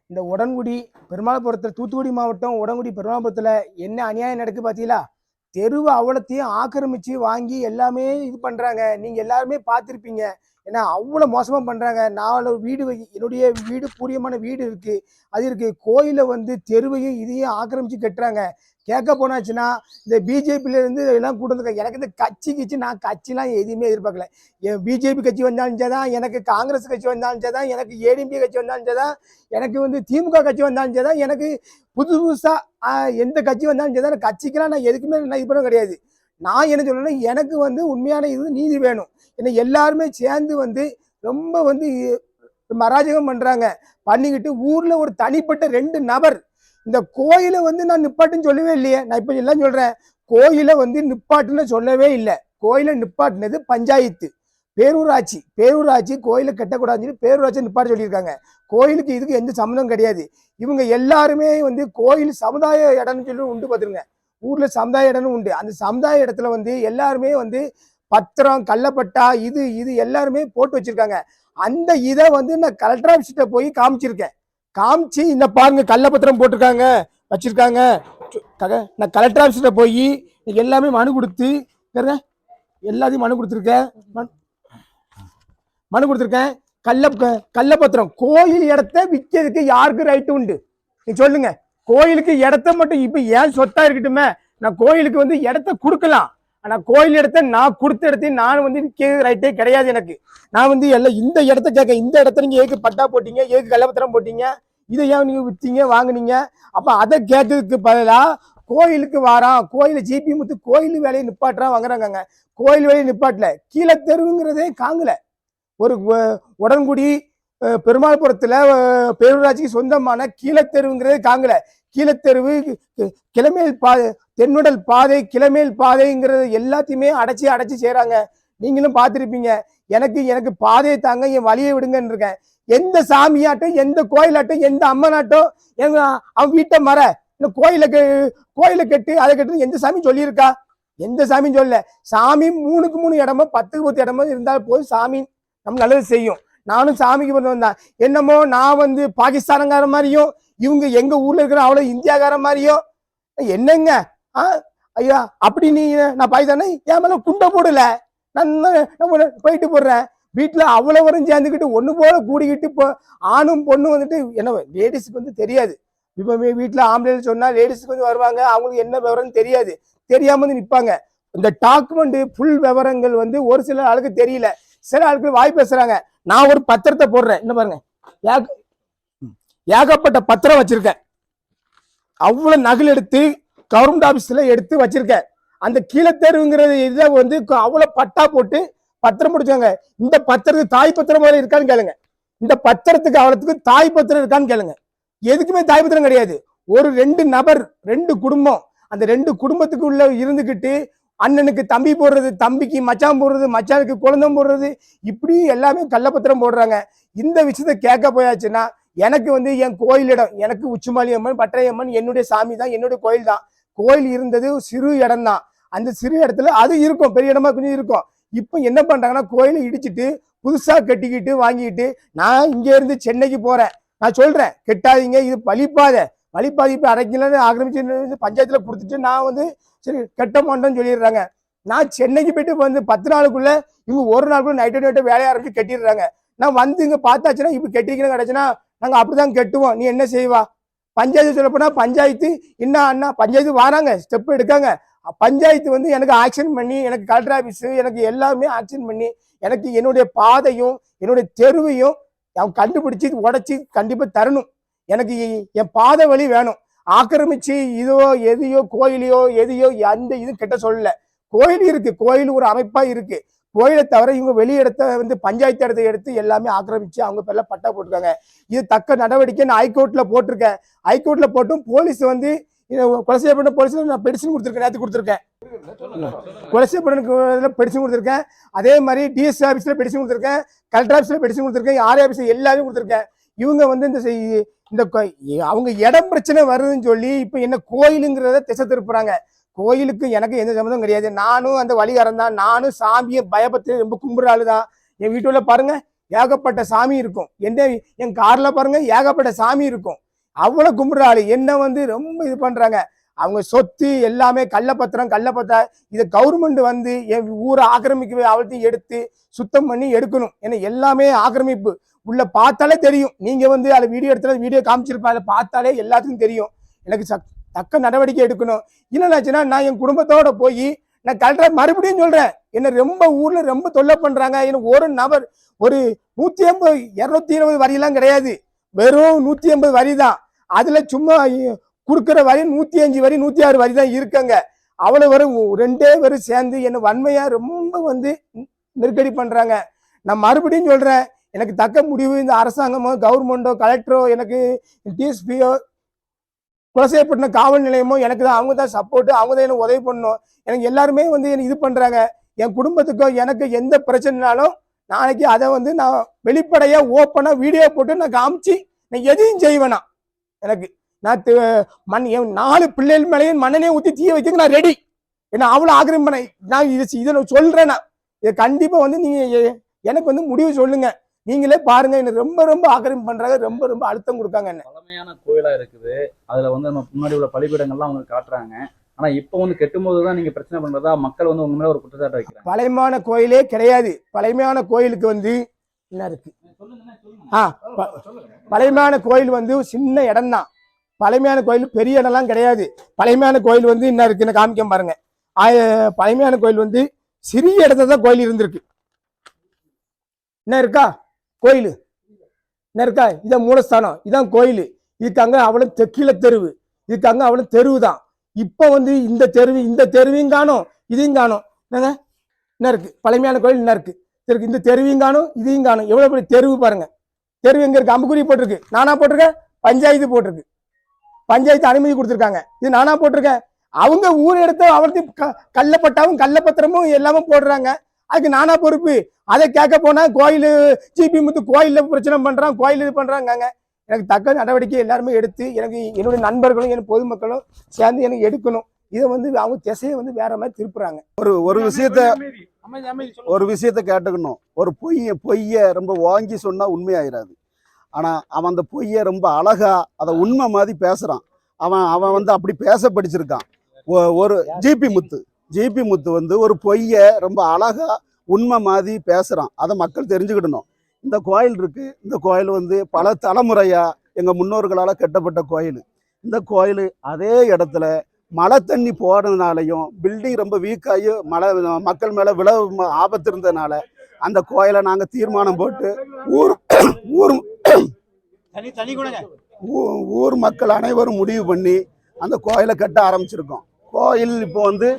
இந்த உடன்குடி பெருமாள்புரத்தில் தூத்துக்குடி மாவட்டம் உடன்குடி பெருமாள்புரத்தில் என்ன அநியாயம் நடக்குது பார்த்தீங்களா? தெருவு அவ்வளோத்தையும் ஆக்கிரமிச்சு வாங்கி எல்லாமே இது பண்ணுறாங்க. நீங்கள் எல்லாருமே பார்த்துருப்பீங்க. ஏன்னா அவ்வளோ மோசமாக பண்ணுறாங்க. நாலு வீடு என்னுடைய வீடு பூரியமான வீடு இருக்குது, அது இருக்குது. கோயிலை வந்து தெருவையும் இதையும் ஆக்கிரமிச்சு கட்டுறாங்க. கேட்க போனாச்சுன்னா இந்த பிஜேபியிலேருந்து எல்லாம் கூட்டு வந்துருக்காங்க. எனக்கு இந்த கட்சி நான் கட்சிலாம் எதுவுமே எதிர்பார்க்கல. என் பிஜேபி கட்சி வந்தாலும் தான், எனக்கு காங்கிரஸ் கட்சி வந்தாலும் தான், எனக்கு ஏடிஎம்கே கட்சி வந்தாலும் தான், எனக்கு வந்து திமுக கட்சி வந்தாலும் தான், எனக்கு புதுசாக எந்த கட்சி வந்தாலும் தான், கட்சிக்கெல்லாம் நான் எதுக்குமே நான் இது பண்ண கிடையாது. நான் என்ன சொல்லணும்னா, எனக்கு வந்து உண்மையான இது நீதி வேணும். ஏன்னா எல்லாருமே சேர்ந்து வந்து ரொம்ப வந்து அராஜகம் பண்ணுறாங்க. பண்ணிக்கிட்டு ஊரில் ஒரு தனிப்பட்ட 2 நபர் இந்த கோயிலை வந்து நான் நிப்பாட்டுன்னு சொல்லவே இல்லையே. நான் இப்போ எல்லாம் சொல்கிறேன், கோயிலை வந்து நிப்பாட்டுன்னு சொல்லவே இல்லை. கோயிலை நிப்பாட்டினது பஞ்சாயத்து, பேரூராட்சி கோயிலை கட்டக்கூடாதுன்னு சொல்லி பேரூராட்சி நிப்பாட்ட சொல்லியிருக்காங்க. கோயிலுக்கு இதுக்கு எந்த சம்மந்தம் கிடையாது. இவங்க எல்லாருமே வந்து கோயில் சமுதாய இடம்னு சொல்லி உண்டு பார்த்துருங்க. ஊரில் சமுதாய இடம்னு உண்டு. அந்த சமுதாய இடத்துல வந்து எல்லாருமே வந்து பத்திரம் கள்ளப்பட்டா இது எல்லாருமே போட்டு வச்சிருக்காங்க. அந்த இதை வந்து நான் கலெக்டர் ஆஃபீஸ்கிட்ட போய் காமிச்சிருக்கேன். காமிச்சு இந்த பாருங்க கள்ளப்பத்திரம் போட்டிருக்காங்க வச்சிருக்காங்க. நான் கலெக்டர் ஆஃபீஸ்கிட்ட போய் எல்லாமே மனு கொடுத்து எல்லாத்தையும் மனு கொடுத்துருக்கேன். கள்ளப்பத்திரம் கோயில் இடத்த விற்கிறதுக்கு யாருக்கு ரைட்டு உண்டு? நீ சொல்லுங்க. கோயிலுக்கு இடத்த மட்டும் இப்ப ஏன் சொத்தா இருக்கட்டுமே, நான் கோயிலுக்கு வந்து இடத்த கொடுக்கலாம். ஆனா கோயில் இடத்த நான் கொடுத்த இடத்தையும் நான் வந்து விற்கிறது ரைட்டே கிடையாது எனக்கு. நான் வந்து எல்லாம் இந்த இடத்த கேட்க, இந்த இடத்த நீங்க ஏக்கு பட்டா போட்டீங்க, ஏக்கு கள்ளப்பத்திரம் போட்டீங்க, இதை ஏன் நீங்க விற்றீங்க வாங்கினீங்க? அப்ப அதை கேட்கறதுக்கு பதிலா கோயிலுக்கு வாரான், கோயில ஜிபி முத்து கோயில் வேலையை நிப்பாட்டுறான் வாங்குறாங்க. கோயில் வேலையை நிப்பாட்டல, கீழே தெருவுங்கிறதே காங்கல. ஒரு உடன்குடி பெருமாள்புரத்துல பேரூராட்சிக்கு சொந்தமான கீழத்தெருவுங்கிறதே காங்கல. கீழத்தெருவு, கிளமேல் பாதை, தென்னுடல் பாதை, கிளமேல் பாதைங்கிறது எல்லாத்தையுமே அடைச்சி செய்யறாங்க. நீங்களும் பார்த்துருப்பீங்க. எனக்கு பாதையை தாங்க, என் வழியை விடுங்கன்னு இருக்கேன். எந்த சாமியாட்டும், எந்த கோயிலாட்டும், எந்த அம்மனாட்டும் அவன் வீட்டை மர இந்த கோயிலை கட்டு அதை கட்டு எந்த சாமி சொல்லியிருக்கா? எந்த சாமியும் சொல்லல. சாமி 3க்கு 3 இடமோ 10க்கு 10 இடமோ இருந்தால் போதும், சாமி நம்ம நல்லது செய்யும். நானும் சாமிக்கு பண்ண வந்தேன். என்னமோ நான் வந்து பாகிஸ்தானங்கார மாதிரியும், இவங்க எங்க ஊர்ல இருக்கிற அவ்வளவு இந்தியாக்கார மாதிரியும் என்னங்க? ஐயா அப்படி நீ நான் பாகிஸ்தானே என் மேல குண்டை போடல, நான் போயிட்டு போடுறேன். வீட்டுல அவ்வளவரும் சேர்ந்துக்கிட்டு ஒண்ணு போல கூடிக்கிட்டு இப்போ ஆணும் பொண்ணும் வந்துட்டு என்ன லேடிஸுக்கு வந்து தெரியாது. இப்போ வீட்டுல ஆம்பளை சொன்னா லேடிஸுக்கு வந்து வருவாங்க, அவங்களுக்கு என்ன விவரம் தெரியாது, தெரியாம வந்து நிற்பாங்க. இந்த டாக்குமெண்ட் ஃபுல் விவரங்கள் வந்து ஒரு சில ஆளுக்கு தெரியல, சில ஆளுக்கு வாய் பேசுறாங்க. நான் ஒரு பத்திரத்தை போடுறேன், என்ன பாருங்க, ஏகப்பட்ட பத்திரம் வச்சிருக்கேன். அவ்வளவு நகல் எடுத்து கவர்மெண்ட் ஆபீஸ்ல எடுத்து வச்சிருக்கேன். அந்த கீழத்தெருவுங்கிறது இதை வந்து அவ்வளவு பட்டா போட்டு பத்திரம் முடிச்சாங்க. இந்த பத்திரத்துக்கு தாய் பத்திரம் மாதிரி இருக்கான்னு கேளுங்க. இந்த பத்திரத்துக்கு அவ்வளவுக்கு தாய் பத்திரம் இருக்கான்னு கேளுங்க. எதுக்குமே தாய் பத்திரம் கிடையாது. ஒரு 2 நபர் 2 குடும்பம், அந்த 2 குடும்பத்துக்கு உள்ள இருந்துகிட்டு அண்ணனுக்கு தம்பி போடுறது, தம்பிக்கு மச்சான் போடுறது, மச்சானுக்கு குழந்தை போடுறது, இப்படி எல்லாமே கள்ளப்பத்திரம் போடுறாங்க. இந்த விஷயத்த கேட்க போயாச்சுன்னா எனக்கு வந்து என் கோயிலிடம், எனக்கு உச்சிமாலி அம்மன் பட்டறை அம்மன் என்னுடைய சாமி தான், என்னுடைய கோயில் தான். கோயில் இருந்தது சிறு இடம் தான். அந்த சிறு இடத்துல அது இருக்கும், பெரிய இடமா கொஞ்சம் இருக்கும். இப்போ என்ன பண்றாங்கன்னா கோயிலை இடிச்சிட்டு புதுசா கட்டிக்கிட்டு வாங்கிட்டு, நான் இங்க இருந்து சென்னைக்கு போறேன். நான் சொல்றேன் கெட்டாதீங்க, இது வழிபாதை இப்போ அரைக்கில ஆக்கிரமிச்சு பஞ்சாயத்துல கொடுத்துட்டு நான் வந்து சரி கட்ட மாட்டோம்னு சொல்லிடுறாங்க. நான் சென்னைக்கு போயிட்டு வந்து 10 நாளுக்குள்ள இவங்க ஒரு நாளுக்குள்ள நைட்டு வேலையை ஆரம்பிச்சு கட்டிடுறாங்க. நான் வந்து இங்க பார்த்தாச்சுன்னா இப்ப கட்டிக்கணும் கிடைச்சுன்னா நாங்க அப்படிதான் கட்டுவோம். நீ என்ன செய்வா? பஞ்சாயத்து சொல்லப்போனா பஞ்சாயத்து என்ன அண்ணா பஞ்சாயத்து வராங்க, ஸ்டெப் எடுக்காங்க. பஞ்சாயத்து வந்து எனக்கு ஆக்ஷன் பண்ணி, எனக்கு கலெக்டர் ஆபீஸ் எனக்கு எல்லாமே ஆக்ஷன் பண்ணி, எனக்கு என்னுடைய பாதையும் என்னுடைய தெருவையும் அவன் கண்டுபிடிச்சு உடைச்சி கண்டிப்பா தரணும். எனக்கு என் பாதை வழி வேணும். ஆக்கிரமிச்சு எதையோ கோயிலையோ எதையோ அந்த இது கெட்ட சொல்லல. கோயில் இருக்கு, கோயில் ஒரு அமைப்பா இருக்கு. கோயிலை தவிர இவங்க வெளி இடத்த வந்து பஞ்சாயத்து இடத்தை எடுத்து எல்லாமே ஆக்கிரமிச்சு அவங்க பேர்ல பட்டா போட்டிருக்காங்க. இது தக்க நடவடிக்கை நான் ஹைகோர்ட்ல போட்டிருக்கேன். ஹைகோர்ட்ல போட்டும் போலீஸ் வந்து கொலை செய்யப்பட்ட போலீஸ்ல நான் பெடிஷன் கொடுத்துருக்கேன், நேற்று கொடுத்துருக்கேன். கொலை செய்யப்பட்ட பெடிஷன் கொடுத்துருக்கேன். அதே மாதிரி டிஎஸ்சி ஆபீஸ்ல பெடிஷன் கொடுத்துருக்கேன், கலெக்டர் ஆபீஸ்ல பெடிஷன் கொடுத்துருக்கேன், ஆர்ஐ ஆபீஸ்ல எல்லாமே கொடுத்துருக்கேன். இவங்க வந்து இந்த அவங்க இடம் பிரச்சனை வருதுன்னு சொல்லி இப்ப என்ன கோயிலுங்கிறத திசை திருப்புறாங்க. கோயிலுக்கு எனக்கு எந்த சம்மந்தம் கிடையாது. நானும் அந்த வழிகாரன் தான். நானும் சாமியை பயபத்து ரொம்ப கும்பிடுற ஆளுதான். என் வீட்டுல பாருங்க, ஏகப்பட்ட சாமி இருக்கும். என் கார்ல பாருங்க ஏகப்பட்ட சாமி இருக்கும். அவ்வளவு கும்பிடுற ஆளு என்ன வந்து ரொம்ப இது பண்றாங்க. அவங்க சொத்து எல்லாமே கள்ளப்பத்திரம் இதை கவர்மெண்ட் வந்து என் ஊரை ஆக்கிரமிக்க அவள்த்தையும் எடுத்து சுத்தம் பண்ணி எடுக்கணும். ஏன்னா எல்லாமே ஆக்கிரமிப்பு உள்ள பார்த்தாலே தெரியும். நீங்க வந்து அதை வீடியோ காமிச்சிருப்பேன், அதை பார்த்தாலே எல்லாத்துக்கும் தெரியும். எனக்கு தக்க நடவடிக்கை எடுக்கணும். இல்லைன்னாச்சுன்னா நான் என் குடும்பத்தோட போய் நான் கலெக்டர் மறுபடியும் சொல்றேன், என்ன ரொம்ப ஊர்ல ரொம்ப தொல்லை பண்றாங்க. எனக்கு ஒரு நபர் ஒரு 180 220 வரியெல்லாம் கிடையாது, வெறும் 180 வரி தான். அதுல சும்மா கொடுக்குற வரி 105 வரி 106 வரி தான் இருக்குங்க. அவ்வளவு வரும் 2 பேரும் சேர்ந்து என்ன வன்மையா ரொம்ப வந்து நெருக்கடி பண்றாங்க. நான் மறுபடியும் சொல்றேன், எனக்கு தக்க முடிவு இந்த அரசாங்கமோ கவர்மெண்டோ கலெக்டரோ எனக்கு டிஎஸ்பியோ குலசேப்பட்டினம் காவல் நிலையமோ எனக்கு தான், அவங்க தான் சப்போர்ட், அவங்க தான் எனக்கு உதவி பண்ணணும். எனக்கு எல்லாருமே வந்து எனக்கு இது பண்றாங்க. என் குடும்பத்துக்கோ எனக்கு எந்த பிரச்சனைனாலும் நாளைக்கு அதை வந்து நான் வெளிப்படையா ஓப்பனா வீடியோ போட்டு நான் காமிச்சு நான் எதையும் செய்வேனா. எனக்கு நான் என் 4 பிள்ளைகள் மேலேயும் மண்ணனே ஊற்றி தீய வைக்க நான் ரெடி. ஏன்னா அவ்வளோ ஆக்கிரமி பண்ண நான் இதை நான் சொல்றேன்னா இதை கண்டிப்பா வந்து நீங்க எனக்கு வந்து முடிவு சொல்லுங்க. நீங்களே பாருங்க, என்ன ரொம்ப ரொம்ப ஆக்கிரமி பண்றாங்க, ரொம்ப ரொம்ப அழுத்தம் கொடுக்காங்க. என்ன பழமையான கோயிலா இருக்குது, அதுல வந்து நம்ம முன்னாடி உள்ள பலிபீடங்கள்லாம் அவங்க காட்டுறாங்க. ஆனா இப்ப வந்து கெட்டும் போதுதான் நீங்க பிரச்சனை பண்றதா மக்கள் வந்து உங்க மேல ஒரு குற்றச்சாட்டு வைக்கிறாங்க. பழமையான கோயிலே கிடையாது. பழமையான கோயிலுக்கு வந்து என்ன இருக்கு? பழமையான கோயில் வந்து சின்ன இடம் தான். பழமையான கோயில் பெரிய இடம்லாம் கிடையாது. பழமையான கோயில் வந்து என்ன இருக்குன்னு காமிக்க பாருங்க. பழமையான கோயில் வந்து சிறிய இடத்துல தான் கோயில் இருந்திருக்கு. என்ன இருக்கா கோயில்? என்ன இருக்கா? இதான் மூலஸ்தானம், இதான் கோயில். இதுக்கு அங்க அவ்வளவு கீழே தெருவு, இதுக்கு அங்க அவ்வளவு தெருவு தான். இப்ப வந்து இந்த தெருவையும் காணும், இதையும் காணும். என்னங்க என்ன இருக்கு? பழமையான கோயில் என்ன இருக்கு? இந்த தெருவையும் காணும், இதையும் காணும். எவ்வளவு பெரிய தெருவு பாருங்க. தெருவு எங்க இருக்கு? அம்புக்குறி போட்டிருக்கு, நானா போட்டிருக்கேன். பஞ்சாயத்து போட்டிருக்கு, பஞ்சாயத்து அனுமதி கொடுத்துருக்காங்க. இது நானா போட்டிருக்கேன். அவங்க ஊர் எடுத்து அவர்த்தையும் கள்ளப்பட்டாவும் கள்ளப்பத்திரமும் எல்லாமே போடுறாங்க. அதுக்கு நானா பொறுப்பு? அதை கேட்க போனா கோயில் ஜிபி முத்து கோயில்ல பிரச்சனை பண்றான், கோயில் இது பண்றாங்க. எனக்கு தக்க நடவடிக்கை எல்லாருமே எடுத்து எனக்கு என்னுடைய நண்பர்களும் என் பொதுமக்களும் சேர்ந்து எனக்கு எடுக்கணும். இதை வந்து அவங்க திசையை வந்து வேற மாதிரி திருப்புறாங்க. ஒரு விஷயத்த கேட்டுக்கணும். ஒரு பொய்ய ரொம்ப வாங்கி சொன்னா உண்மையாயிராது. ஆனா அவன் அந்த பொய்ய ரொம்ப அழகா அதை உண்மை மாதிரி பேசுறான். அவன் வந்து அப்படி பேச படிச்சிருக்கான். ஒரு ஜிபி முத்து வந்து ஒரு பொய்ய ரொம்ப அழகா உண்மை மாதிரி பேசுறான். அதை மக்கள் தெரிஞ்சுக்கிடணும். இந்த கோயில் இருக்கு, இந்த கோயில் வந்து பல தலைமுறையா எங்க முன்னோர்களால கட்டப்பட்ட கோயில். இந்த கோயில் அதே இடத்துல மழை தண்ணி போறதுனாலையும் பில்டிங் ரொம்ப வீக்காகி மக்கள் மேல விளைவு ஆபத்து இருந்ததுனால அந்த கோயிலை நாங்க தீர்மானம் போட்டு ஊர் மக்கள் அனைவரும் முடிவு பண்ணி அந்த கோயிலை கட்ட ஆரம்பிச்சிருக்கோம். கோயில் இப்போ வந்து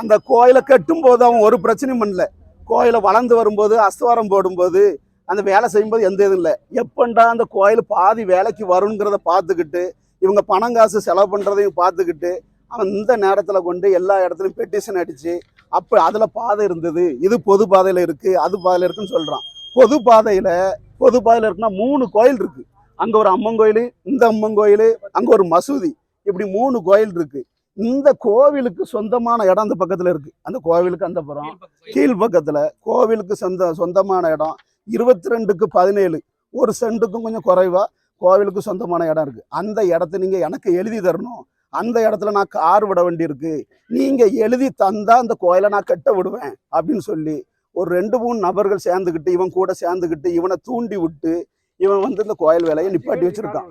அந்த கோயிலை கட்டும் போது அவன் ஒரு பிரச்சனையும் பண்ணல. கோயிலை வளர்ந்து வரும்போது அஸ்தவாரம் போடும்போது அந்த வேலை செய்யும்போது எந்த இதுவும் இல்லை. எப்பண்டா அந்த கோயில் பாதி வேலைக்கு வருங்கிறத பார்த்துக்கிட்டு இவங்க பணம் காசு செலவு பண்ணுறதையும் பார்த்துக்கிட்டு அவன் இந்த நேரத்தில் கொண்டு எல்லா இடத்துலையும் பெட்டிஷன் அடித்து அப்போ அதில் பாதை இருந்தது, இது பொது பாதையில் இருக்குது, அது பாதையில் இருக்குன்னு சொல்கிறான். பொது பாதையில் இருக்குன்னா 3 கோயில் இருக்குது. அங்கே ஒரு அம்மன் கோயில், இந்த அம்மன் கோயில், அங்கே ஒரு மசூதி, இப்படி 3 கோயில் இருக்குது. இந்த கோவிலுக்கு சொந்தமான இடம் அந்த பக்கத்தில் இருக்குது. அந்த கோவிலுக்கு அந்த புறம் கீழ் பக்கத்தில் கோவிலுக்கு சொந்தமான இடம் 22க்கு 17, ஒரு சென்ட்டுக்கும் கொஞ்சம் குறைவா கோவிலுக்கு சொந்தமான இடம் இருக்குது. அந்த இடத்த நீங்கள் எனக்கு எழுதி தரணும். அந்த இடத்துல நான் கார் விட வேண்டி இருக்கு, நீங்க எழுதி தந்தா அந்த கோயிலை நான் கட்ட விடுவேன் அப்படின்னு சொல்லி ஒரு 2-3 நபர்கள் சேர்ந்துக்கிட்டு இவன் கூட சேர்ந்துக்கிட்டு இவனை தூண்டி விட்டு இவன் வந்து இந்த கோயில் வேலையை நிப்பாட்டி வச்சிருக்கான்.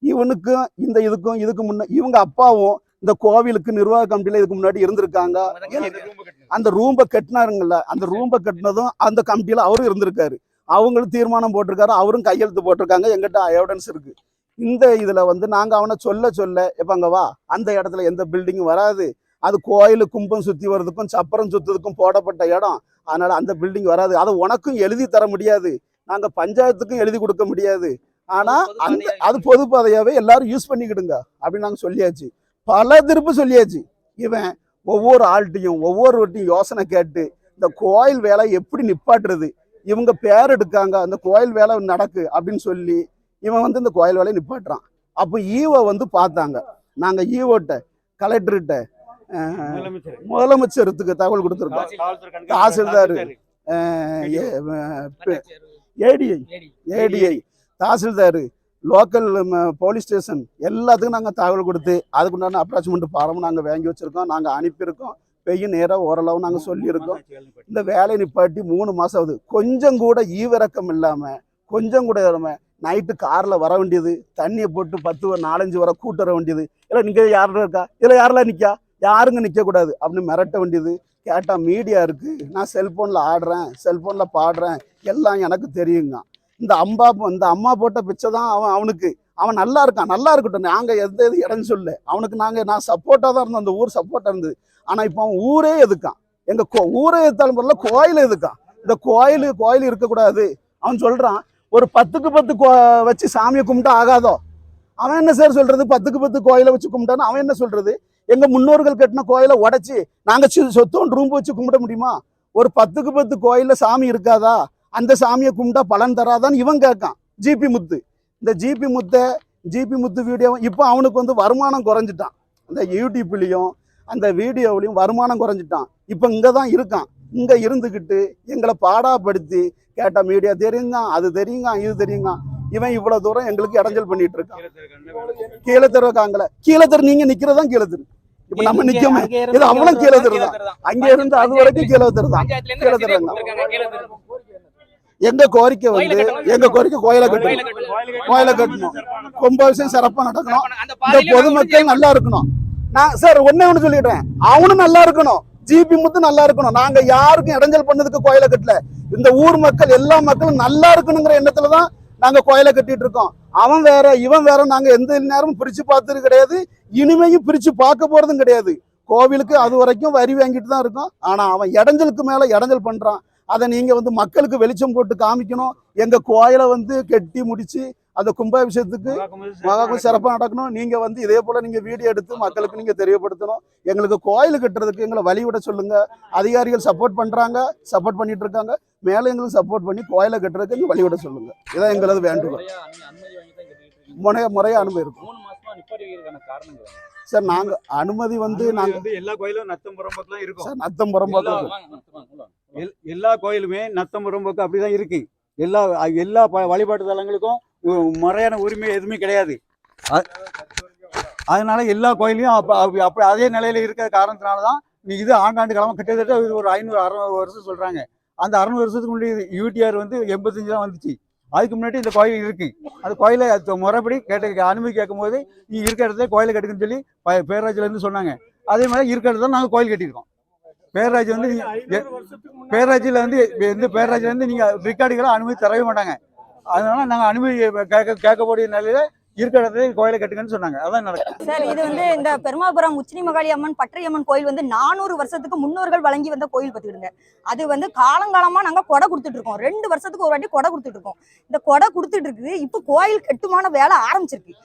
இவனுக்கும் இந்த இதுக்கு முன்ன இவங்க அப்பாவும் இந்த கோவிலுக்கு நிர்வாக கமிட்டியில இதுக்கு முன்னாடி இருந்திருக்காங்க. அந்த ரூம்பை கட்டினாருங்கல்ல, அந்த ரூம்பை கட்டினதும் அந்த கமிட்டியில அவரும் இருந்திருக்காரு. அவங்களும் தீர்மானம் போட்டிருக்காரு, அவரும் கையெழுத்து போட்டிருக்காங்க. எங்கிட்ட எவிடன்ஸ் இருக்கு. இந்த இதுல வந்து நாங்க அவனை சொல்ல எப்பங்க வா, அந்த இடத்துல எந்த பில்டிங்கும் வராது, அது கோயிலு கும்பம் சுத்தி வர்றதுக்கும் சப்பரம் சுத்துறதுக்கும் போடப்பட்ட இடம், அதனால அந்த பில்டிங் வராது, அதை உனக்கும் எழுதி தர முடியாது, நாங்க பஞ்சாயத்துக்கும் எழுதி கொடுக்க முடியாது, ஆனா அது பொது பாதையாவே எல்லாரும் யூஸ் பண்ணிக்கிடுங்க அப்படின்னு நாங்க சொல்லியாச்சு. பல திருப்பு சொல்லியாச்சு. இவன் ஒவ்வொரு ஆள்கிட்டையும் யோசனை கேட்டு இந்த கோயில் வேலை எப்படி நிப்பாட்டுறது, இவங்க பேர் எடுக்காங்க, அந்த கோயில் வேலை நடக்கு அப்படின்னு சொல்லி இவன் வந்து இந்த கோயில் வேலையை நிப்பாட்டுறான். அப்போ ஈவோ வந்து பார்த்தாங்க. நாங்க ஈவோட்ட கலெக்டர்கிட்ட முதலமைச்சருக்கு தகவல் கொடுத்துருக்கோம், tahsildar ATI tahsildar local police station எல்லாத்துக்கும் நாங்கள் தகவல் கொடுத்து அதுக்குண்டான அப்ராச்மெண்ட் ஃபார்ம் நாங்கள் வாங்கி வச்சுருக்கோம், நாங்கள் அனுப்பியிருக்கோம். பெய்யும் நேரம் ஓரளவு நாங்கள் சொல்லியிருக்கோம். இந்த வேலையை நிப்பாட்டி 3 மாதம் ஆகுது. கொஞ்சம் கூட ஈவிரக்கம் இல்லாமல், கொஞ்சம் கூட இல்லாமல் நைட்டு காரில் வர வேண்டியது, தண்ணியை போட்டு 4-5 வரை கூட்டு வர வேண்டியது. இல்லை நீங்கள் யாரும் இருக்கா, இல்லை யாரெல்லாம் நிற்கா, யாருங்க நிற்கக்கூடாது அப்படின்னு மிரட்ட வேண்டியது. கேட்டால் மீடியா இருக்குது, நான் செல்ஃபோனில் ஆடுறேன், செல்ஃபோனில் பாடுறேன், எல்லாம் எனக்கு தெரியுங்க. இந்த அம்மா போட்ட பிச்சை தான் அவன் நல்லா இருக்கான், நல்லா இருக்கட்டும், நாங்கள் எந்த இடம் சொல்ல அவனுக்கு நான் சப்போர்ட்டாக தான் இருந்தோம், அந்த ஊர் சப்போர்ட்டாக இருந்தது. ஆனால் இப்போ அவன் ஊரே எதுக்கான், எங்கள் ஊரே எதுத்தாலும் பரவாயில்ல, கோயில் எதுக்கான், இந்த கோயில் இருக்கக்கூடாது. அவன் சொல்கிறான் ஒரு 10க்கு 10 வச்சு சாமியை கும்பிட்டா ஆகாதோ. அவன் என்ன சார் சொல்றது, 10க்கு 10 கோயிலை வச்சு கும்பிட்டான்னு அவன் என்ன சொல்றது? எங்க முன்னோர்கள் கட்டின கோயிலை உடைச்சி நாங்கள் சொத்தோன் ரூம் வச்சு கும்பிட முடியுமா? ஒரு 10க்கு 10 கோயிலில் சாமி இருக்காதா, அந்த சாமியை கும்பிட்டா பலன் தராதான்னு இவன் கேட்கான். ஜிபி முத்து, இந்த ஜிபி முத்து வீடியோ இப்போ அவனுக்கு வருமானம் குறைஞ்சிட்டான். அந்த யூடியூப்லேயும் அந்த வீடியோவிலையும் வருமானம் குறைஞ்சிட்டான். இப்போ இங்கே தான் இருக்கான். இங்கே இருந்துக்கிட்டு எங்களை பாடாப்படுத்தி கேட்ட மீடியா தெரியுங்க, அது தெரியுங்க, இது தெரியுங்க. இவன் இவ்வளவு தூரம் எங்களுக்கு இடைஞ்சல் பண்ணிட்டு இருக்கான். கீழே தெருவாங்கல, கீழே தெரு நீங்க நிக்கிறதா கீழே தெரு. இப்ப நம்ம நிக்கோமே, இது அவனும் கீழே தெருதான். அங்க இருந்து அது வரைக்கும் கீழே தெருதான். கீழே தெருவாங்க. எங்க கோரிக்கை கோயிலை கட்டணும், கும்பாபிஷேகம் சிறப்பா நடக்கணும், இந்த பொதுமக்கள் நல்லா இருக்கணும். நான் சார் ஒண்ணு சொல்லிடுறேன், அவனும் நல்லா இருக்கணும், ஜிபி முத்து நல்லா இருக்கணும். நாங்க யாருக்கும் இடைஞ்சல் பண்ணதுக்கு கோயிலை கட்டல. இந்த ஊர் மக்கள் எல்லா மக்களும் நல்லா இருக்கணுங்கிற எண்ணத்துலதான் நாங்க கோயிலை கட்டிட்டு இருக்கோம். அவன் வேற இவன் வேற, நாங்க எந்த நேரமும் பிரிச்சு பார்த்தது கிடையாது, இனிமையும் பிரிச்சு பார்க்க போறதும் கிடையாது. கோவிலுக்கு அது வரைக்கும் வரி வாங்கிட்டு தான் இருக்கோம். ஆனா அவன் இடைஞ்சலுக்கு மேல இடைஞ்சல் பண்றான். அதை நீங்க மக்களுக்கு வெளிச்சம் போட்டு காமிக்கணும். எங்க கோயிலை கட்டி முடிச்சு அந்த கும்பாபிஷேகத்துக்கு மகா சிறப்பாக நடக்கணும். நீங்க இதே போல நீங்க வீடியோ எடுத்து மக்களுக்கு நீங்க தெரியப்படுத்தணும். எங்களுக்கு கோயில் கட்டுறதுக்கு எங்களை வழிவிட சொல்லுங்க. அதிகாரிகள் சப்போர்ட் பண்றாங்க, சப்போர்ட் பண்ணிட்டு இருக்காங்க. மேல எங்களுக்கு சப்போர்ட் பண்ணி கோயிலை கட்டுறதுக்கு எங்க வழிவிட சொல்லுங்க. இதான் எங்களது வேண்டுகோள். முறையா அனுமதி இருக்கும் சார். நாங்க அனுமதி நாங்க எல்லா கோயிலும் நத்தம் புறம்போக்கு தான் இருக்கும் சார். நத்தம் புறம்போக்கு எல்லா கோயிலுமே நத்தம் புறம்போக்கு அப்படிதான் இருக்கு. எல்லா வழிபாட்டு தலங்களுக்கும் முறையான உரிமை எதுவுமே கிடையாது. அதனால எல்லா கோயிலையும் அப்படி அதே நிலையில இருக்கிற காரணத்தினாலதான் இது ஆண்டாண்டு காலமா கிட்டத்தட்ட இது ஒரு 500-600 வருஷம் சொல்றாங்க. அந்த 600 வருஷத்துக்கு முன்னாடி யூடிஆர் 85 தான் வந்துச்சு. அதுக்கு முன்னாடி இந்த கோயில் இருக்கு. அந்த கோயிலை முறைப்படி அனுமதி கேட்கும் போது நீ இருக்கிற இடத்துல கோயிலை கட்டுக்குன்னு சொல்லி பேராஜ்ல இருந்து சொன்னாங்க. அதே மாதிரி இருக்கிற இடத்துல நாங்கள் கோயில் கட்டியிருக்கோம். பேராஜ் பேராஜ்ல இருந்து நீங்க ரெக்கார்டுகளை அனுமதி தரவே மாட்டாங்க. அதனால நாங்க அனுமதி கேட்கக்கூடிய நிலையில இருக்கிற இடத்துல கோயிலை கட்டுங்கன்னு சொன்னாங்க. அதான் நடக்கும் சார். இது இந்த பெருமாபுரம் உச்சினி மகாளி அம்மன் பற்றையம்மன் கோயில் 400 வருஷத்துக்கு முன்னோர்கள் வழங்கி வந்த கோயில் பார்த்துக்கிடுங்க. அது காலங்காலமா நாங்க கொடை கொடுத்துட்டு இருக்கோம். 2 வருஷத்துக்கு ஒரு வாட்டி கொடை கொடுத்துட்டு இருக்கோம். இந்த கொடை கொடுத்துட்டு இருக்குது. இப்போ கோயில் கட்டுமான வேலை ஆரம்பிச்சிருக்கு.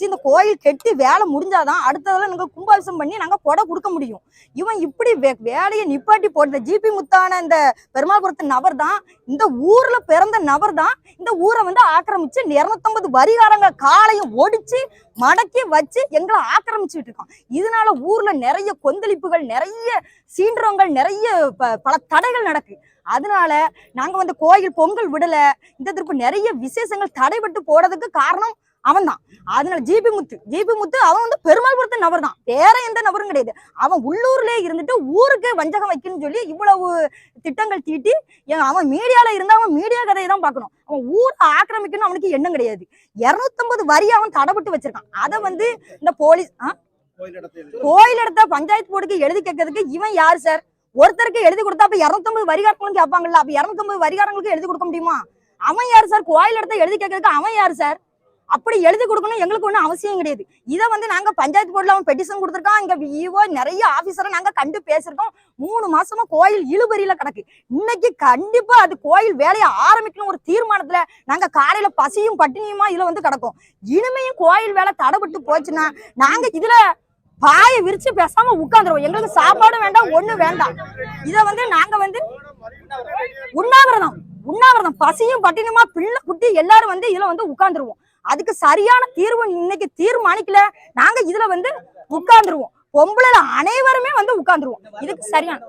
இந்த கோயில் கெட்டி வேலை முடிஞ்சாதான் அடுத்ததுல நாங்க கும்பாபிஷேகம் பண்ணி நாங்க கொடை கொடுக்க முடியும். இவன் இப்படி வேலையை நிப்பாட்டி போட்ட ஜிபி முத்தான இந்த பெருமாபுரத்து நபர் தான், இந்த ஊர்ல பிறந்த நபர் தான் இந்த ஊரை ஆக்கிரமிச்சு 250 வரிகாரங்களை காலையும் ஒடிச்சு மடக்கி வச்சு எங்களை ஆக்கிரமிச்சுட்டு இருக்கோம். இதனால ஊர்ல நிறைய கொந்தளிப்புகள், நிறைய சீன்றவங்கள், நிறைய பல தடைகள் நடக்கு. அதனால நாங்க கோயில் பொங்கல் விடல. இந்த திருப்பு நிறைய விசேஷங்கள் தடைபட்டு போறதுக்கு காரணம் அவன் தான். அதனால ஜிபி முத்து அவன் பெருமாள்புரத்து நபர் தான், வேற எந்த நபரும் கிடையாது. அவன் உள்ளூர்லயே இருந்துட்டு ஊருக்கு வஞ்சகம் வைக்கணும்னு சொல்லி இவ்வளவு திட்டங்கள் தீட்டி அவன் மீடியால இருந்தா அவன் மீடியா கதையை தான் பார்க்கணும். அவன் ஊரை ஆக்கிரமிக்கணும் அவனுக்கு எண்ணம் கிடையாது. 250 வரி அவன் தடைபட்டு வச்சிருக்கான். அதை இந்த போலீஸ் கோயில் இடத்த பஞ்சாயத்து போர்டுக்கு எழுதி கேட்கறதுக்கு இவன் யாரு சார்? ஒருத்தருக்கு எழுதி கொடுத்தா அப்ப 250 வரிகாரங்களும் கேட்பாங்கல்ல, அப்ப 250 வரிகாரங்களுக்கு எழுதி கொடுக்க முடியுமா? அவன் யாரு சார்? கோயில் இடத்த எழுதி கேட்கறதுக்கு அவன் யாரு சார்? அப்படி எழுதி கொடுக்கணும் எங்களுக்கு ஒன்றும் அவசியம் கிடையாது. இதை நாங்க பஞ்சாயத்து போர்டுல அவன் பெட்டிஷன் கொடுத்துருக்கான். இங்க விஓ நிறைய ஆபீசரை நாங்க கண்டு பேசிருக்கோம். 3 மாசமா கோயில் இழுபறியில கிடக்கு. இன்னைக்கு கண்டிப்பா அது கோயில் வேலையை ஆரம்பிக்கணும் ஒரு தீர்மானத்துல நாங்க காலையில பசியும் பட்டினியுமா இதுல கிடக்கும். இனிமையும் கோயில் வேலை தடைபட்டு போச்சுன்னா நாங்க இதுல பாயை விரிச்சு பேசாம உட்கார்ந்துருவோம். எங்களுக்கு சாப்பாடும் வேண்டாம், ஒண்ணும் வேண்டாம். இதை நாங்க உண்ணாவிரதம் பசியும் பட்டினியுமா பிள்ளை குட்டி எல்லாரும் இதுல உட்கார்ந்துருவோம். அதுக்கு சரியான தீர்வு இன்னைக்கு தீர்மானிக்கல, நாங்க இதுல உட்கார்ந்துருவோம். பொம்பளை அனைவருமே வந்து உட்கார்ந்துருவோம். இதுக்கு சரியான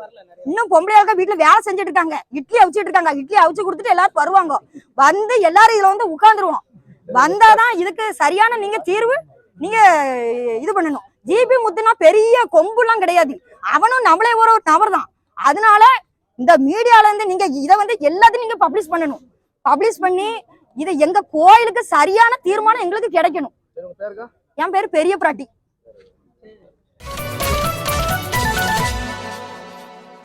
இன்னும் பொம்பளையாக்க வீட்டுல வேலை செஞ்சுட்டு இருக்காங்க, இட்லி அவிச்சிட்டு இருக்காங்க. இட்லி அவிச்சு கொடுத்துட்டு எல்லாரும் வருவாங்க, வந்து எல்லாரும் இதுல வந்து உட்கார்ந்துருவோம். வந்தாதான் இதுக்கு சரியான நீங்க தீர்வு நீங்க இது பண்ணணும். ஜிபி முத்துனா பெரிய கொம்புலாம் கிடையாது, அவனும் நம்மளே ஒரு நபர் தான். அதனால இந்த மீடியால இருந்து நீங்க இதை வந்து எல்லாத்தையும் நீங்க பப்ளிஷ் பண்ணணும். பப்ளிஷ் பண்ணி இது எங்க கோயிலுக்கு சரியான தீர்மானம் எங்களுக்கு கிடைக்கணும். என் பேரு பெரிய பிராட்டி.